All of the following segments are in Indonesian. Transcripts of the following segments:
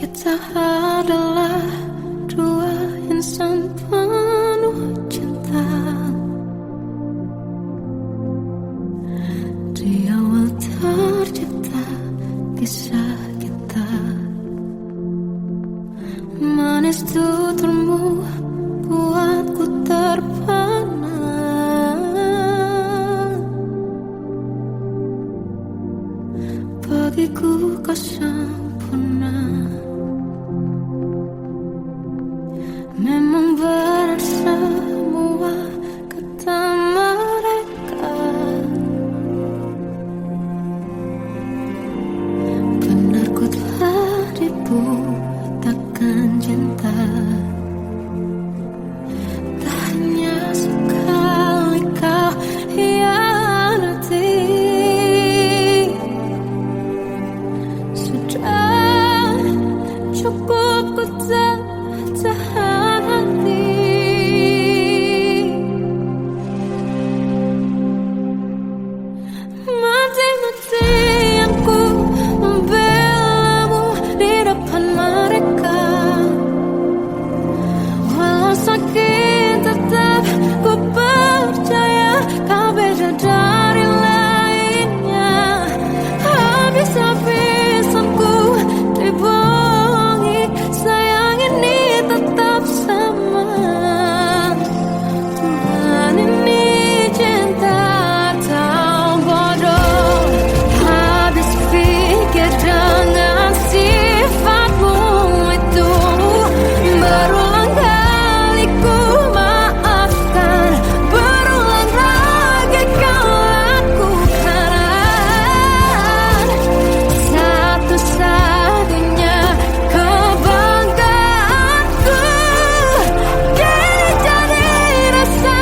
Kita adalah dua insan penuh cinta. Di awal tercipta kisah kita, manis tuturmu buatku terpana. Bagiku kau sempurna. Memang benar semua kata mereka, benar ku telah dibutakan cinta. Tak hanya sekali kau hianati, sudah cukup ku tahan hati. Mati-matian ku membelamu di depan mereka. Walau sakit tetap ku percaya kau beda dari lainnya. Habis-habisan ku dibohongi, sayang ini tetap sama. Tuhan ini cinta atau bodoh. Habis pikir dengan sifatmu itu, berulang kali ku maafkan, berulang lagi kau lakukan. Satu-satunya kebanggaanku kini jadi rasa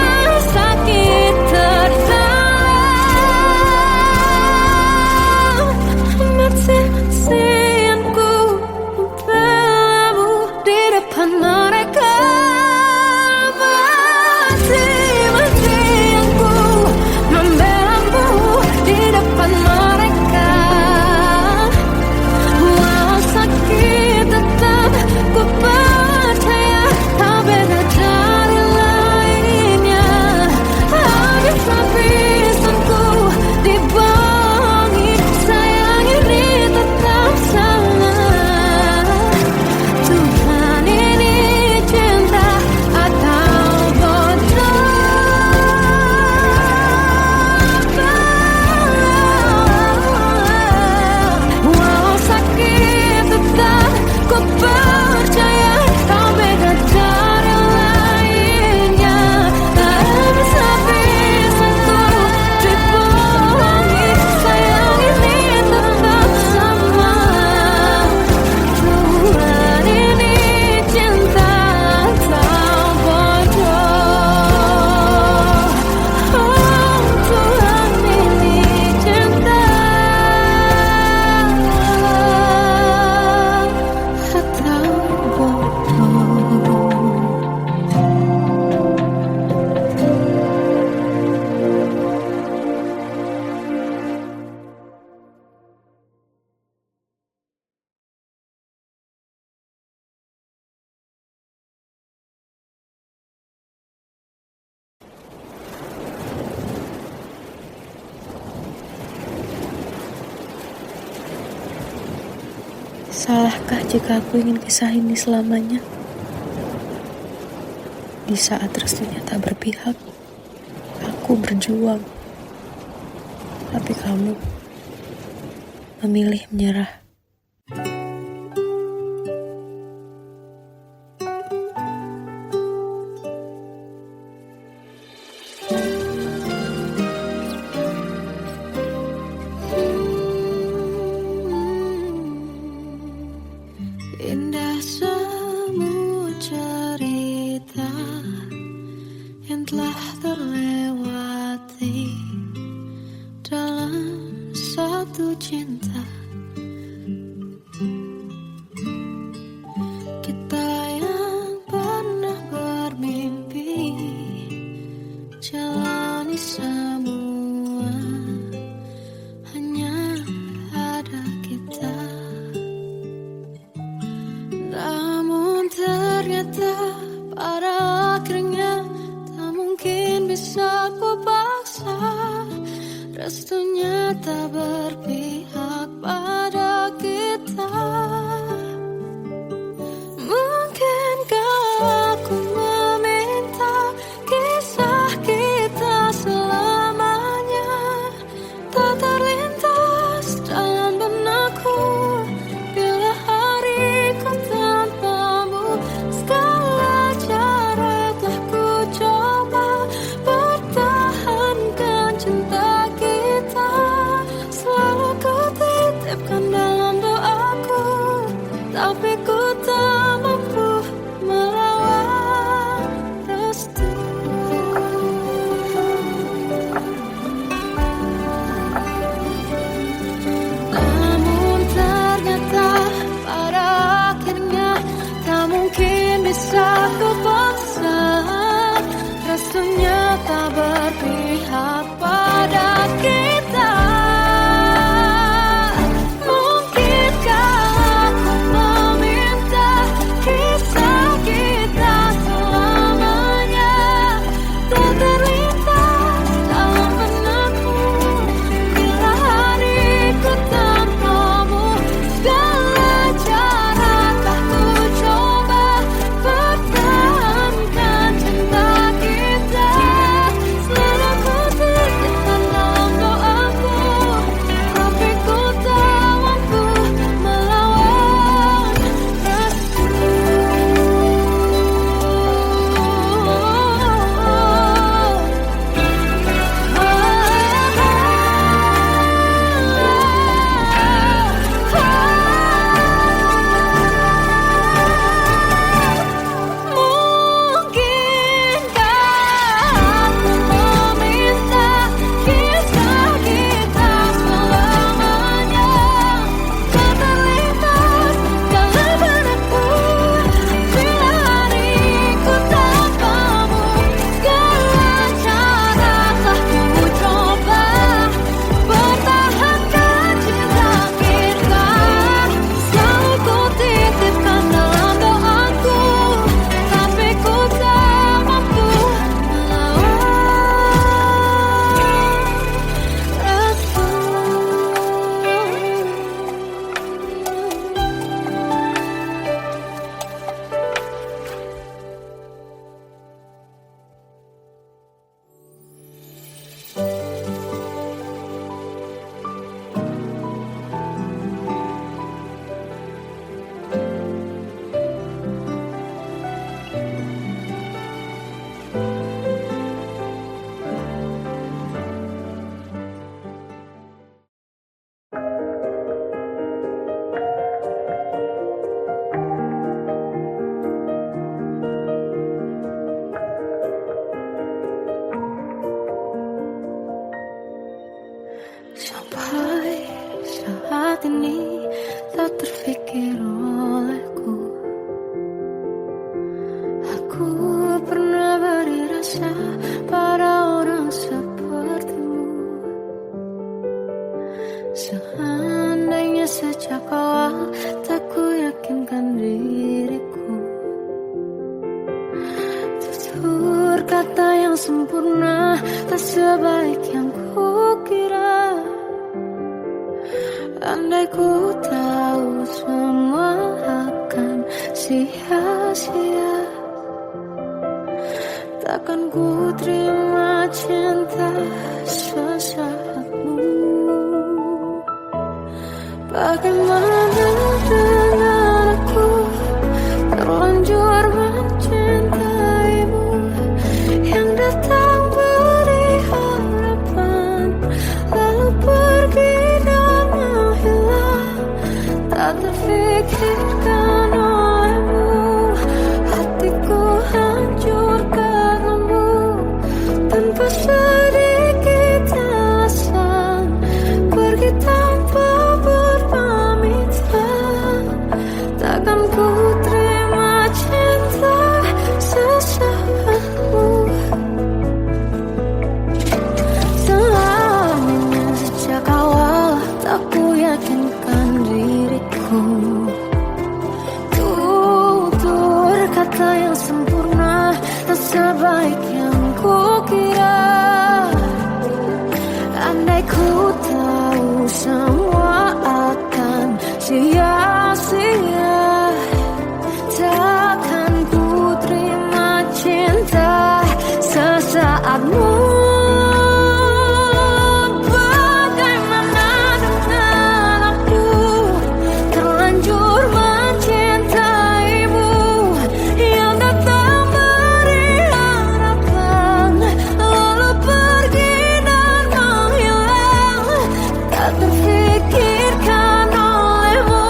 sakit terdalam. Mati-matian ku membelamu di depan mereka. Mati-matian ku membelamu di depan mereka. Walau sakit tetap ku percaya kau beda dari lainnya. Habis-habisan ku dibohongi, sayang ini tetap sama. Tuhan ini cinta atau bodoh. Walau sakit tetap ku percaya kau beda dari lainnya. Habis-habisan ku dibohongi, sayang ini tetap sama. Tuhan ini cinta atau bodoh. Oh, Tuhan ini cinta atau bodoh. Salahkah jika aku ingin kisah ini selamanya? Di saat restunya tak berpihak, aku berjuang. Tapi kamu memilih menyerah. Indah semua cerita yang telah terlewati dalam satu cinta. Kita yang pernah bermimpi jalani semua, hanya ada kita. Rasanya tak berpihak pada kita. Mungkinkah aku meminta kisah kita selamanya tak terlintas dalam benakku bila hariku tanpamu. Segala cara telah ku coba pertahankan cinta kita. Selalu ku titipkan dalam doaku, tapi ku tak mampu melawan restu. Namun ternyata pada akhirnya tak mungkin bisa ku paksa. Restunya tak berpihak pada kita. Mungkinkah aku meminta kisah kita selamanya tak terlintas dalam benakku bila hariku tanpamu. Segala cara telah ku coba pertahankan cinta kita. Selalu ku titipkan dalam doaku, tapi ku tak mampu melawan restu. Mungkinkah aku meminta kisah kita selamanya tak terlintas dalam benakku bila hariku tanpamu. Segala cara telah ku coba pertahankan cinta kita. Selalu ku titipkan dalam doaku, tapi ku tak mampu melawan restu. Sampai saat ini tak terfikir olehku aku pernah beri rasa pada orang sepertimu. Seandainya sejak awal tak ku yakinkan diriku, tutur kata yang sempurna tak sebaik yang kukira. Andai ku tahu semua akan sia-sia, takkan ku terima cinta sesaatmu. Bagaimana dengan aku terlanjur mencintaimu, yang datang beri harapan lalu pergi dan menghilang. Tak terfikirkan olehmu, hatiku hancur karenamu. Tanpa sedikit alasan pergi tanpa berpamitan. Takkan ku terima cinta sesaatmu. Selamanya sejak awal tak ku yakinkan diriku semua akan sia-sia. Takkan ku terima cinta sesaatmu. Bagaimana dengan aku terlanjur mencintaimu yang datang beri harapan lalu pergi dan menghilang, tak terfikirkan olehmu.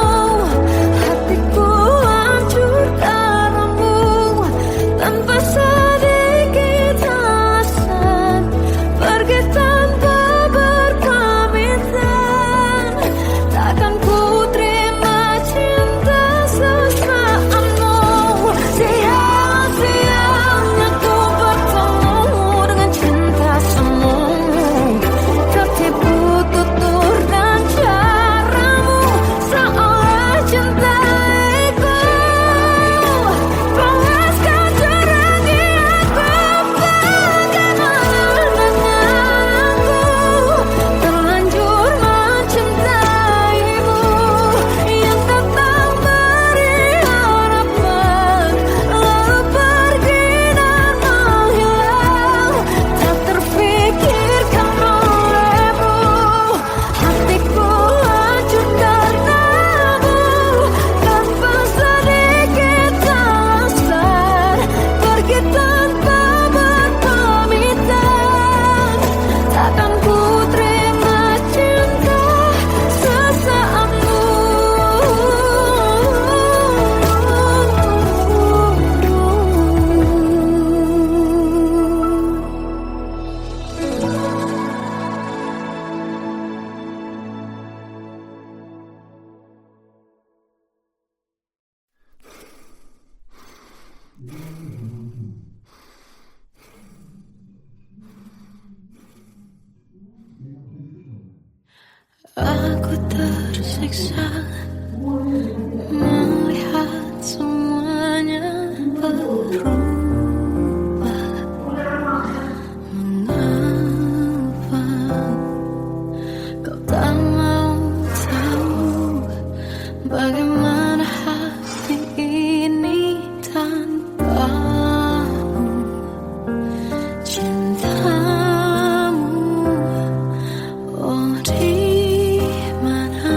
Hatiku hancur karenamu tanpa sedikit alasan, pergi tanpa berpamitan. Takkan ku terima cinta sesaatmu. Sia-sianya ku bertemu dengan cinta semu, tertipu tutur dan caramu seolah cintaiku. Panaskan terangi aku. Bagaimana dengan aku terlanjur mencintaimu yang datang beri harapan lalu pergi dan menghilang, tak terfikirkan olehmu. Hatiku hancur karenamu tanpa sedikit alasan, pergi tanpa berpamitan. Takkan ku terima cinta sesaatmu. Aku tersiksa melihat semuanya berubah. Mengapa kau tak mau tahu bagaimana hati ini tanpamu? Cintamu, oh di mana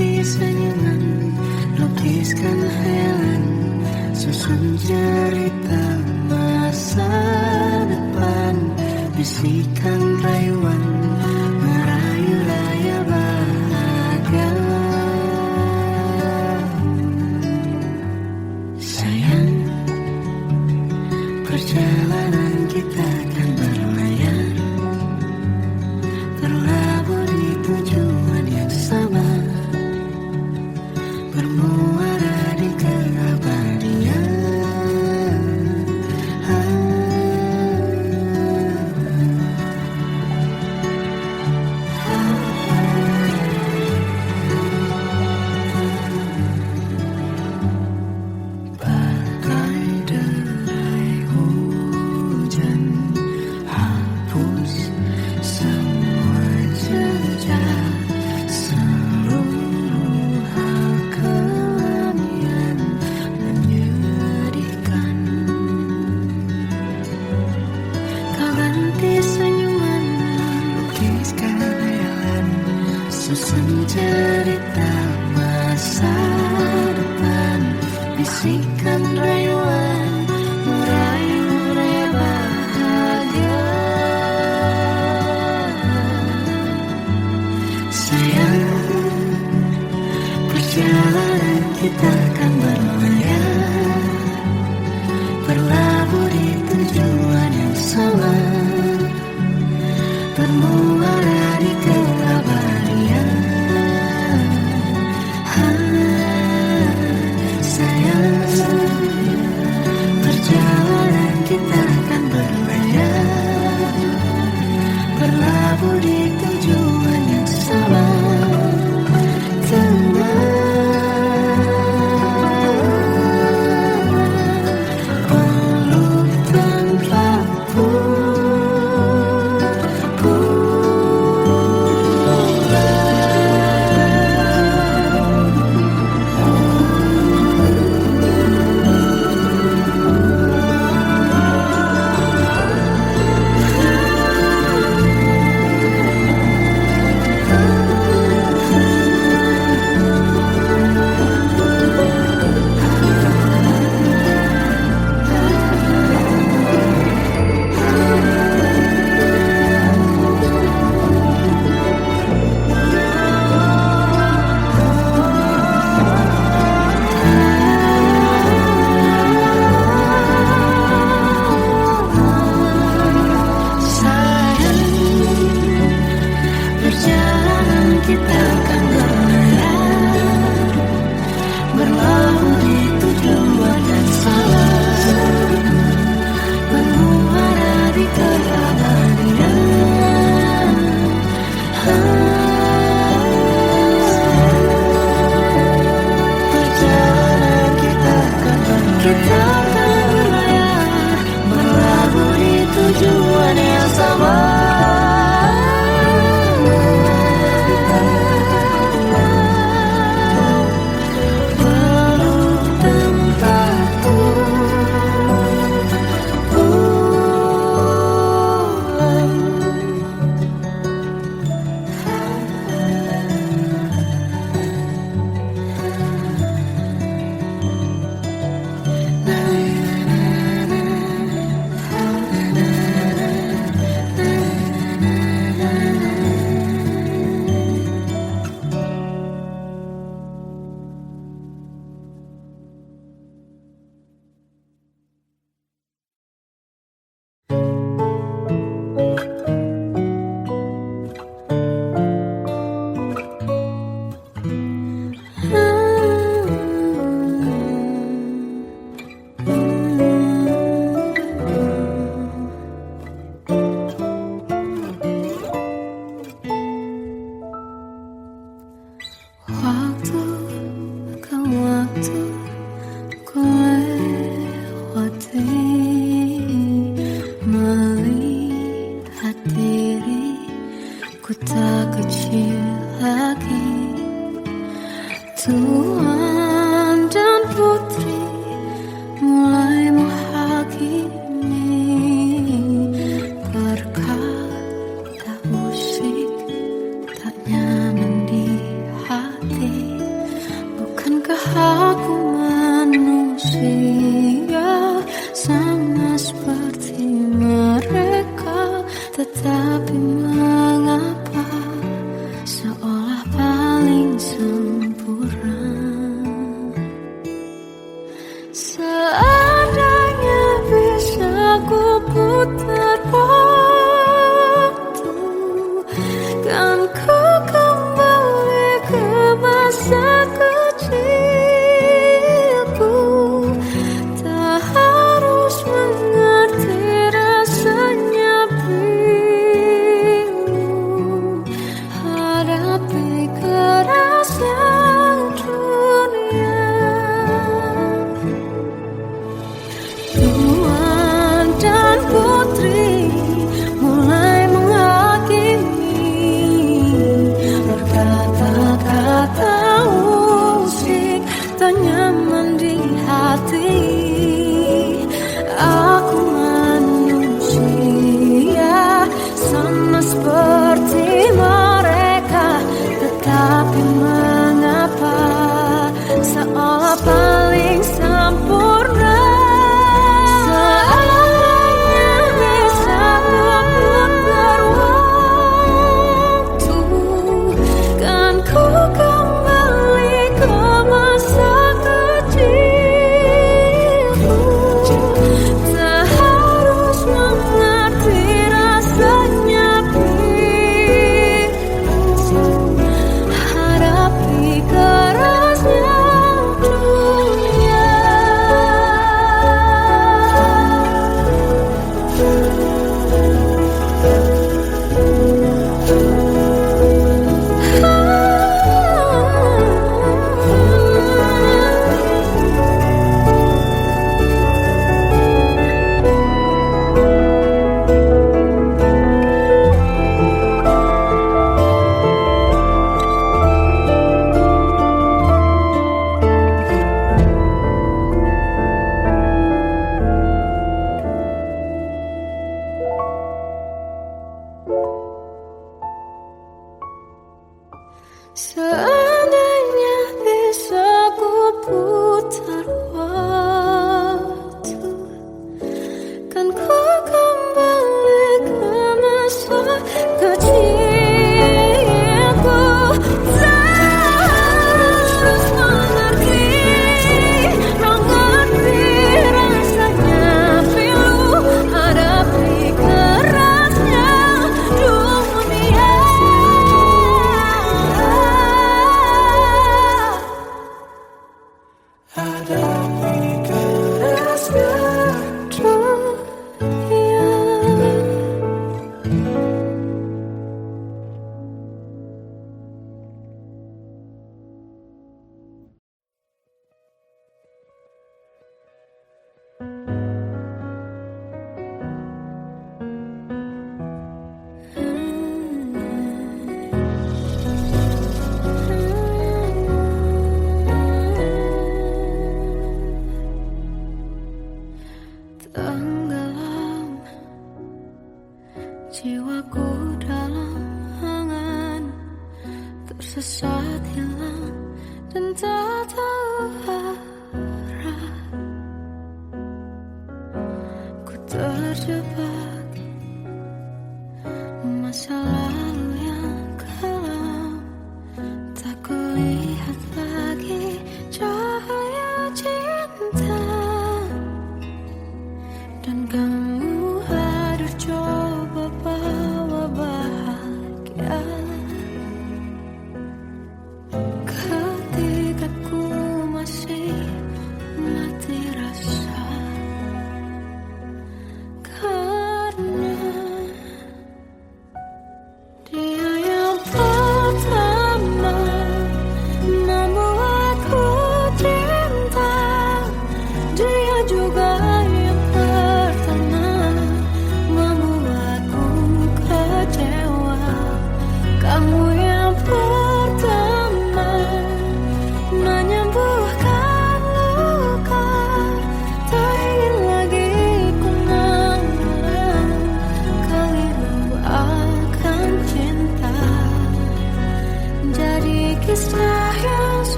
ganti senyuman, lukiskan khayalan, susun cerita masa depan, bisikan rayuan, merayu raya bahagia. Sayang, perjalanan kita akan berlayar, berlabuh di tujuan yang sama, bermuara di keabadian. Bagai derai hujan, hapus semua jejak, seluruh hal kelam yang menyedihkan. Kau ganti senyuman, lukiskan khayalan, susun cerita masa depan, bisikan rayuan, merayu raya bahagia. Sayang, perjalanan kita akan berlayar, berlabuh di tujuan yang sama, bermuara di keabadian. Sayang, perjalanan kita akan berlayar, berlabuh di tujuan yang sama. Peluk tanpaku, perjalanan kita akan berlayar, berlabuh di tujuan yang sama, bermuara di keabadian. Perjalanan kita akan berlayar, berlabuh di tujuan yang sama. Waktu akan waktu ku lewati, melihat diri ku tak kecil lagi. Tuan dan putri mulai menghakimi, berkata musik tak nyaman di hati. Aku manusia sama seperti mereka, tetapi mengapa seolah paling sempurna. Seandainya bisa ku putar waktu, kan ku kembali ke masa kecilku. Tak harus mengerti rasanya pilu, hadapi kerasnya dunia. Tuan dan putri mulai menghakimi, berkata-kata usik tak nyaman di hati. Aku manusia sama seperti mereka, tetapi mengapa seolah paling sempurna. Seandainya bisa ku putar waktu, kan ku kembali ke masa kecilku. Tak harus mengerti rasanya pilu, hadapi kerasnya dunia. Seandainya bisa ku putar waktu, kan ku kembali ke masa kecilku. Tak harus mengerti rasanya pilu, hadapi kerasnya dunia. Hadapi kerasnya dunia. Tenggelam jiwaku dalam angan, tersesat hilang dan tak tahu arah. Ku terjebak masa lalu yang kelam, tak kulihat lagi cahaya cinta. Dan kamu hadir coba bawa bahagia, ketika ku masih mati rasa.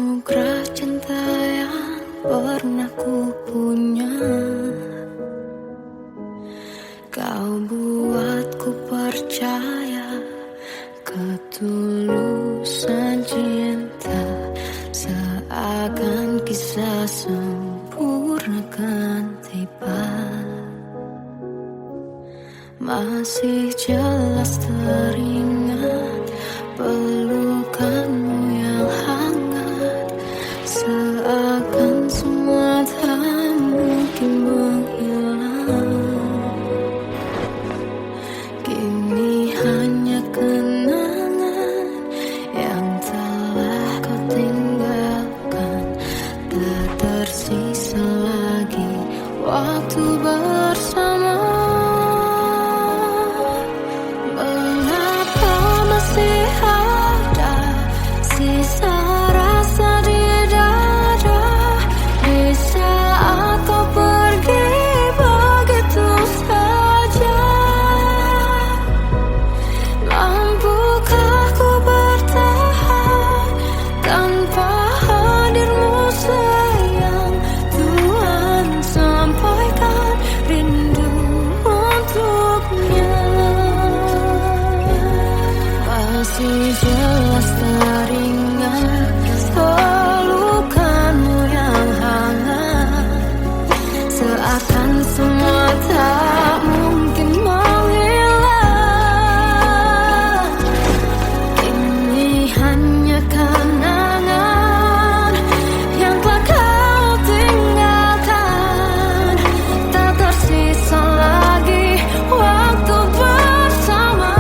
anugerah cinta yang pernah ku punya. Kau buatku percaya ketulusan cinta, seakan kisah sempurna kan tiba. Masih jelas teringat pelukanmu yang hangat, seakan semua tak mungkin menghilang. Kini hanya kenangan yang telah kau tinggalkan, tak tersisa lagi waktu bersama. Mengapa masih ada sisa rasa di dada, di saat kau pergi begitu saja? Mampukah ku bertahan tanpa hadirmu sayang? Tuhan, sampaikan rindu untuknya. Masih jelas teringat pelukanmu yang hangat, seakan semua tak mungkin menghilang. Ini hanya kenangan yang telah kau tinggalkan, tak tersisa lagi waktu bersama.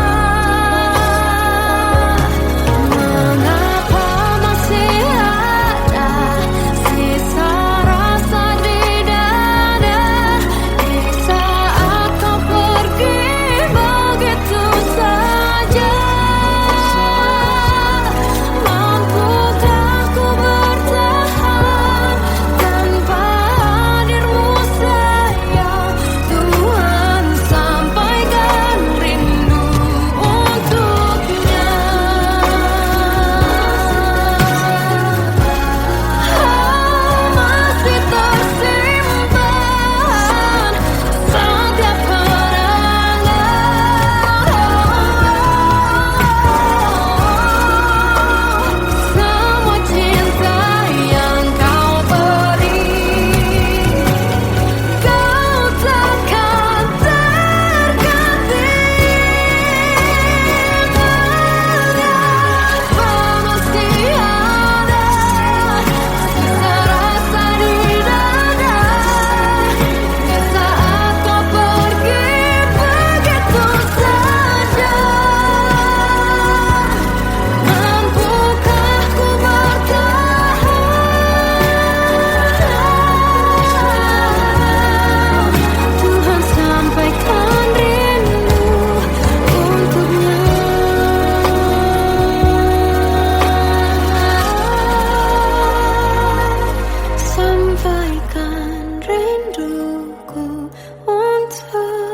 Mengapa masih ada sisa rasa di dada, di saat kau pergi begitu saja? Mampukah ku bertahan tanpa hadirmu sayang? Tuhan, sampaikan rindu untuknya. Masih tersimpan setiap kenangan, semua cinta yang kau beri. Kau takkan terganti. Mengapa masih ada sisa rasa di dada, di saat kau pergi begitu saja? Mampukah ku bertahan? Tuhan, sampaikan rindu untuknya. Sampaikan rinduku untuknya.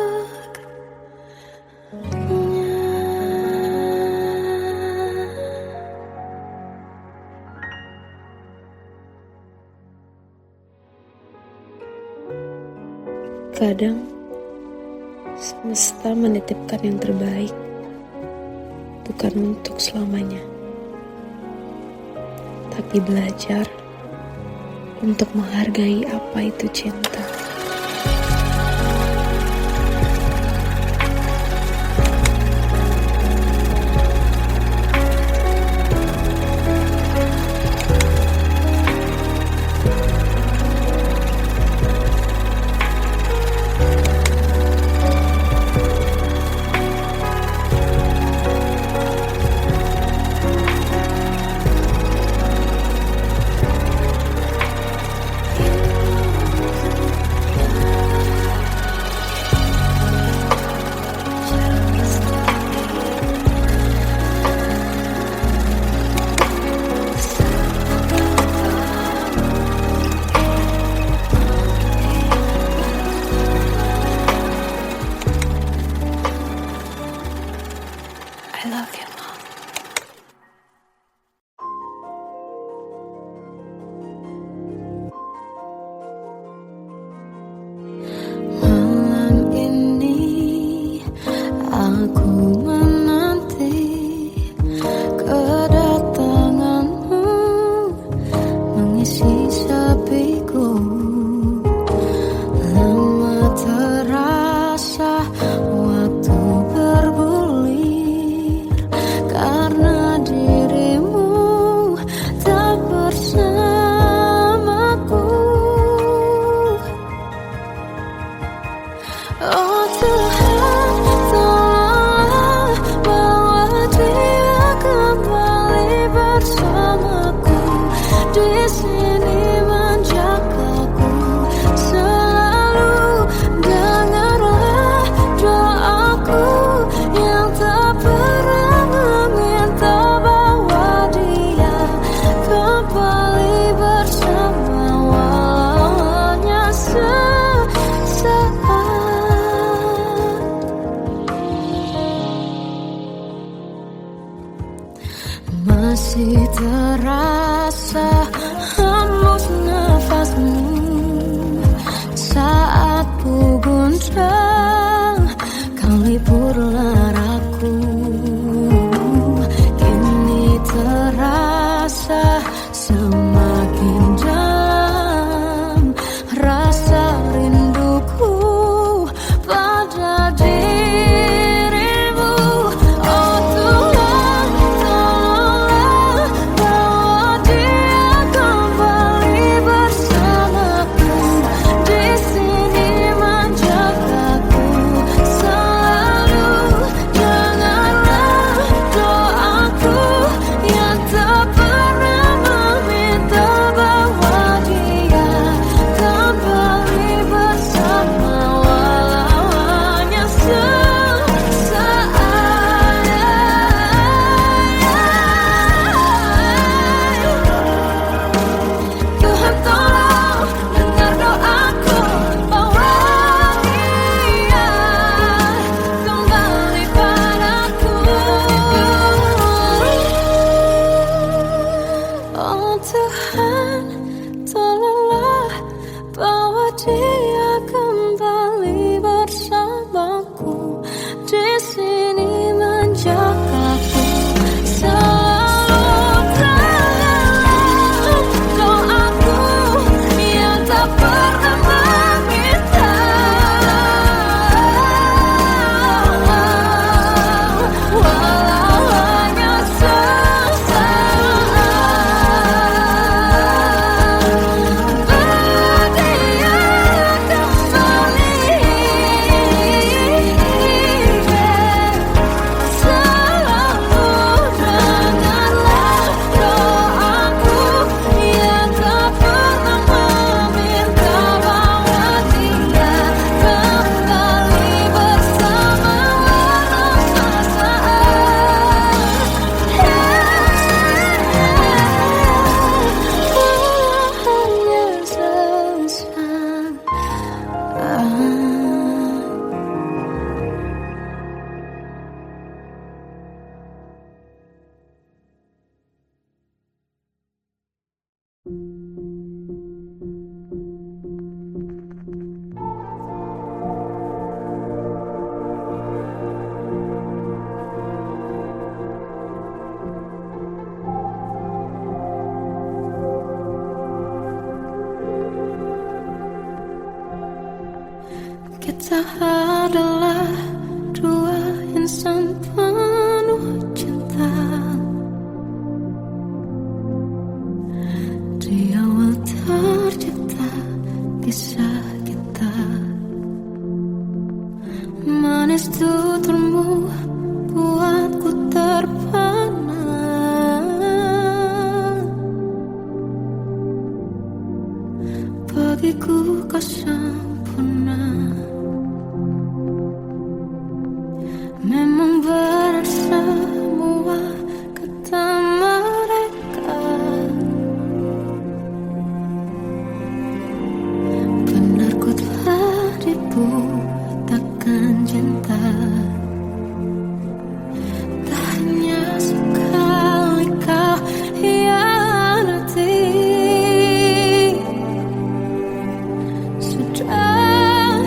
Kadang semesta menitipkan yang terbaik, bukan untuk selamanya, tapi belajar untuk menghargai apa itu cinta. hembus nafasmu saat ku goncang, kau liburlah aku. Kini terasa semakin dalam rasa rinduku pada dirimu. Oh Tuhan, tolonglah bawa dia kembali bersamaku. Di sini menjagaku selalu. Janganlah doaku yang tak pernah meminta bawa dia kembali bersama, walau hanya sesaat. Tuhan tolong dengar doaku, bawa dia kembali padaku. Oh Tuhan, tolonglah bawa dia kembali bersamaku. Di sini menjagaku selalu. Janganlah doaku yang tak pernah meminta, walau hanya sesaat. Bahagia kembali selalu. Dengarlah doaku yang tak pernah meminta, bawa dia kembali bersama, walau sesaat. Hanya sesaat. Kita adalah dua insan penuh cinta. Di awal tercipta kisah kita, manis tuturmu buatku terpana. Bagiku kau sempurna. Memang benar semua kata mereka, benar ku telah dibutakan cinta. Tak hanya sekali kau hianati, sudah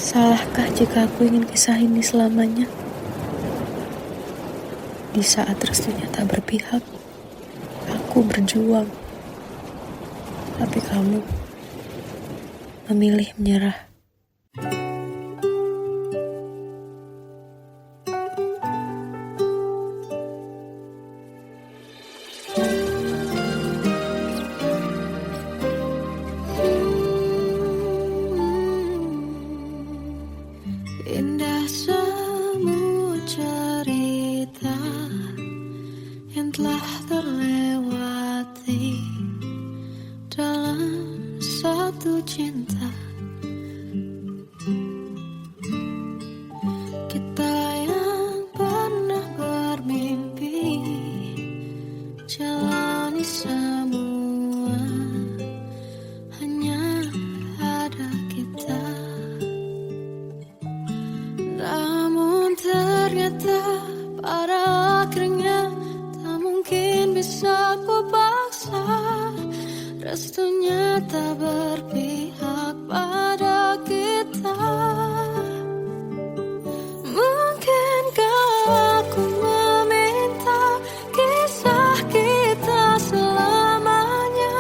Salahkah jika aku ingin kisah ini selamanya? Di saat restunya tak berpihak, aku berjuang. Tapi kamu memilih menyerah. Indah semua cerita yang telah terlewati dalam satu cinta. Kita yang pernah bermimpi jalani semua, hanya ada kita. Namun ternyata pada akhirnya tak mungkin bisa ku paksa. Restunya tak berpihak pada kita. Mungkinkah aku meminta kisah kita selamanya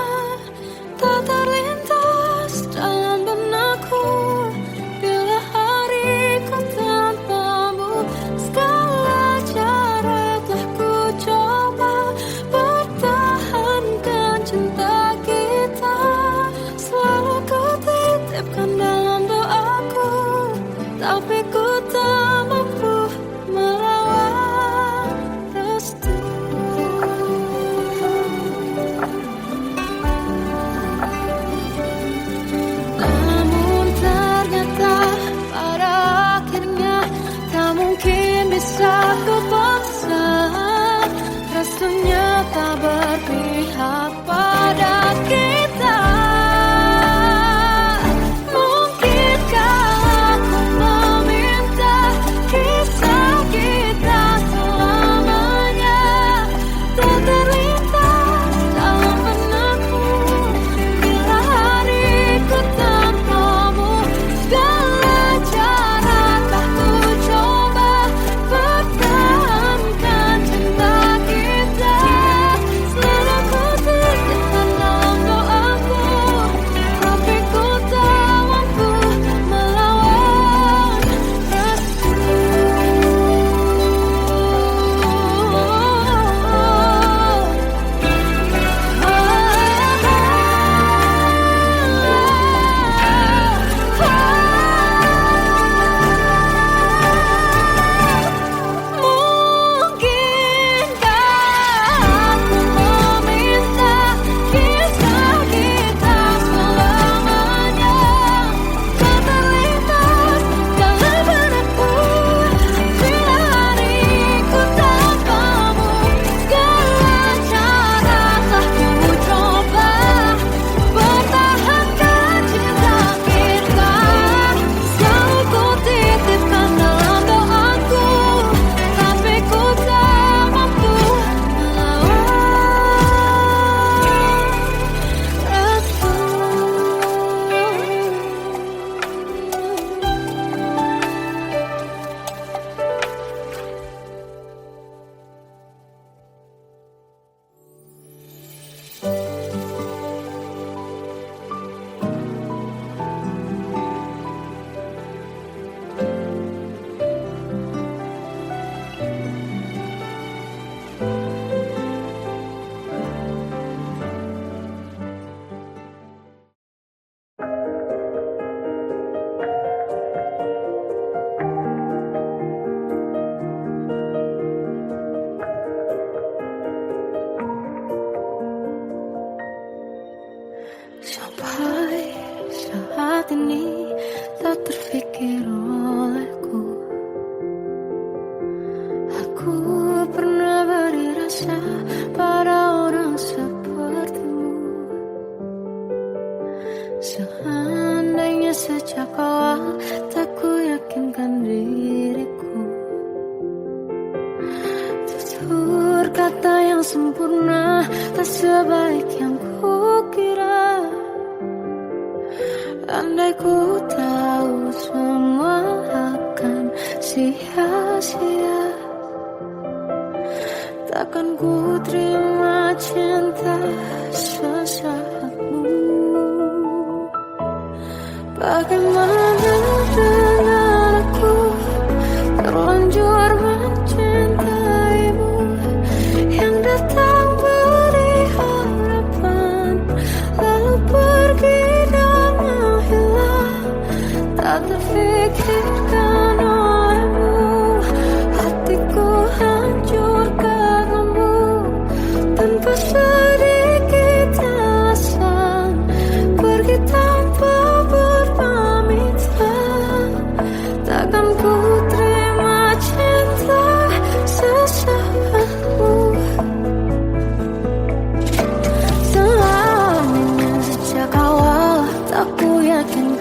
tak terlintas dalam benakku bila hariku tanpamu. Segala cara telah ku coba pertahankan cinta kita. Selalu ku titipkan dalam doaku, tapi ku tak mampu melawan restu. Namun ternyata pada akhirnya tak mungkin bisa ku paksa. Restunya tak berpihak pada kita. Mungkinkah aku meminta kisah kita selamanya tak terlintas dalam benakku bila hariku tanpamu. Segala cara telah ku coba pertahankan cinta kita. Selalu ku titipkan dalam doaku, tapi ku tak mampu melawan restu. Mungkinkah aku meminta kisah kita selamanya tak terlintas dalam benakku bila hariku tanpamu. Segala cara telah ku coba pertahankan cinta kita. Selalu ku titipkan dalam doaku, tapi ku tak mampu melawan restu. Sampai saat ini tak terfikir olehku, aku pernah beri rasa pada orang sepertimu. Seandainya sejak awal tak ku yakinkan diriku, tutur kata yang sempurna tak sebaik yang ku kira. Andai ku tahu semua akan sia-sia, takkan ku terima cinta sesaatmu. Bagaimana dengan aku, terlanjur mencintaimu, yang datang beri harapan, lalu pergi dan menghilang, tak terfikirkan olehmu. Hatiku hancur karenamu, tanpa sedikit alasan, pergi tanpa berpamitan. Takkan ku terima cinta sesaatmu. Selamanya sejak awal tak ku yakin